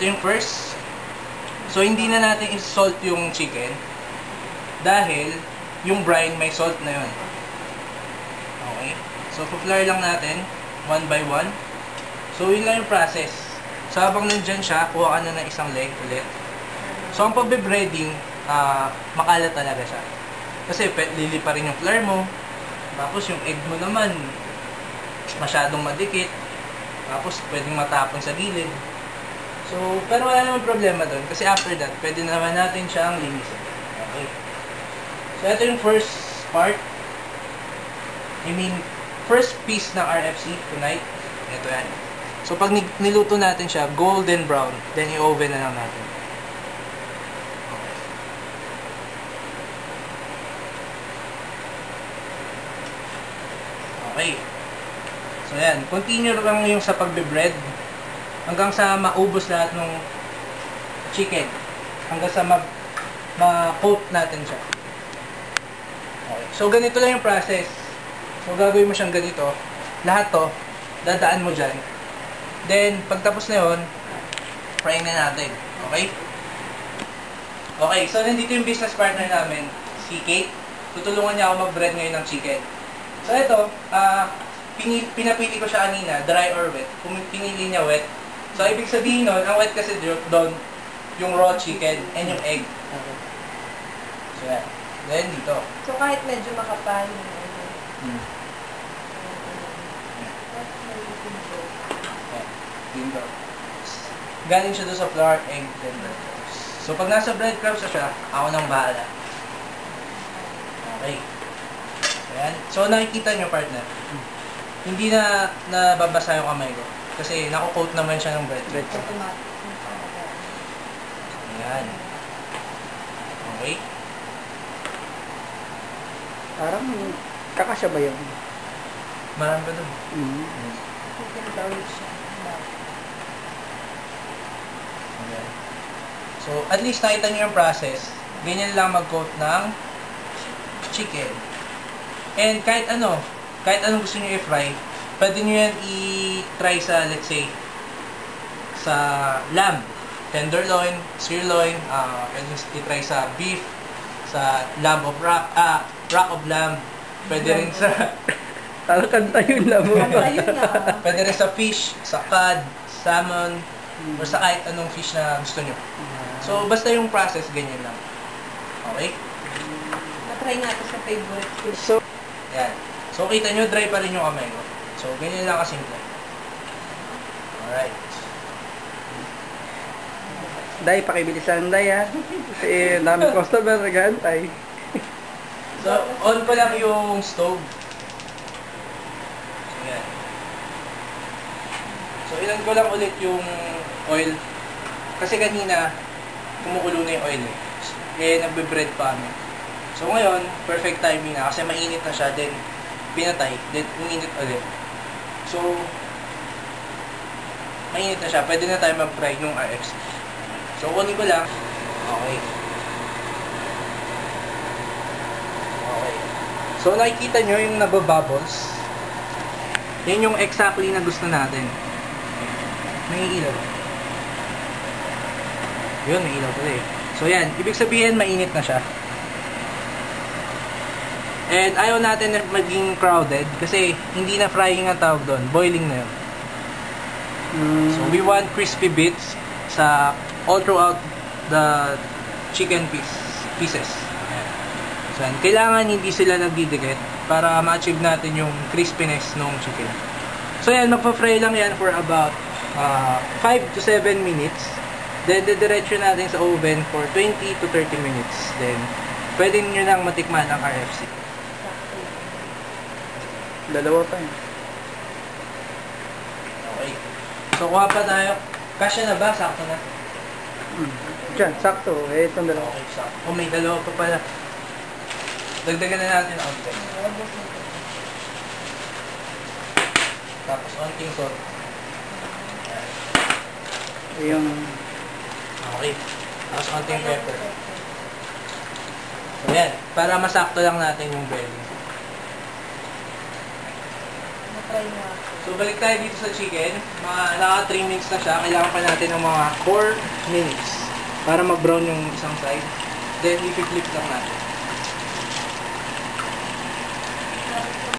Ito yung first. So, hindi na natin i-salt yung chicken dahil yung brine may salt na yun. Okay? So, flour lang natin, 1 by 1. So, yun lang yung process. So, habang nandyan siya, kuha ka na ng isang leg ulit. So, ang pagbe-breading, makalat talaga siya. Kasi, lili pa rin yung flour mo. Tapos, yung egg mo naman, masyadong madikit. Tapos, pwedeng matapon sa gilid. So, pero wala namang problema doon. Kasi after that, pwede naman natin siyang linisin. Okay. So, ito yung first part. First piece ng RFC tonight. Ito yan. So, pag niluto natin siya, golden brown, then i-oven na lang natin. Okay. So, yan. Continue lang yung sa pagbe-bread hanggang sa maubos lahat ng chicken. Hanggang sa ma-coat natin siya. Okay. So, ganito lang yung process. So, gagawin mo siyang ganito. Lahat to, dadaan mo dyan. Then, pagtapos na yun, fry na natin. Okay? Okay, so nandito yung business partner namin, si Kate. Tutulungan niya ako mag-bread ngayon ng chicken. So, ito, pinapili ko siya kanina, dry or wet. Kung pinili niya wet, so, ibig sabihin nun, ang wet kasi doon, yung raw chicken and yung egg. So, yan. Then, dito. So, kahit medyo makapal. Dito. Galing siya doon sa flour, egg, then breadcrumbs. So, pag nasa breadcrumbs na siya, ako nang bahala. Okay. Ayan. So, nakikita nyo, partner. Hindi na nababasa yung kamay ko. Kasi nakukoat naman siya ng breadcrumbs. Ayan. Okay. Parang kakasya ba yun? Marami ba doon? Ayan. So, at least nakita nyo yung process. Ganyan lang mag-coat ng chicken. And kahit anong gusto nyo i-fry, pwede nyo yan i-try sa, let's say, sa lamb, tenderloin, sirloin, pwede i-try sa beef, sa lamb of rack of lamb, pwede rin sa Parang kanta yun lang mo. pwede rin sa fish, sa cod, salmon, or sa kahit anong fish na gusto nyo. So, basta yung process, ganyan lang. Okay? Na-try natin sa favorite food. So, Yan. So, kita nyo, dry pa rin yung kamay ko. So, ganyan lang kasimple. Alright. Day, pakibilisan Day ha. Kasi dami customer nag-aantay. So, on ko lang yung stove. So, yan. So, ilan ko lang ulit yung oil. Kasi kanina, kumukulo na yung oil eh. Kaya nagbe-bread pa kami. So, ngayon, perfect timing na. Kasi mainit na siya. Then, pinatay. Then, uminit ulit. So, mainit na siya. Pwede na tayo mag-fry nung RFC. So, kunin ko lang. Okay. Okay. So, nakikita nyo yung nababubbles. Yan yung exactly na gusto natin. May ilaw. Yun, may ilaw pala eh. So, yan. Ibig sabihin, mainit na siya. And ayaw natin na maging crowded kasi hindi na frying ang tawag doon. Boiling na yun. So, we want crispy bits sa all throughout the chicken pieces. Ayan. So, kailangan hindi sila nagdidikit para ma-achieve natin yung crispiness ng chicken. So, yan, magpa-fry lang yan for about 5 to 7 minutes. Then, didiretso natin sa oven for 20 to 30 minutes. Then, pwede nyo nang matikman ang RFC. Dalawa pa yun. Okay. So, kuha pa tayo. Kasya na ba? Sakto na. Diyan, sakto. Eh, itong dalawa. Okay, sakto. Oh, may dalawa pa pala. Dagdagan na natin ang onting. Tapos, onting salt. Yung... Okay. Tapos, onting pepper. So, yan. Para masakto lang natin yung breading. Try nga. So, balik tayo dito sa chicken. Mga naka 3 minutes na siya. Kailangan pa natin ng mga 4 minutes para mag-brown yung isang side. Then, i-flip lang natin.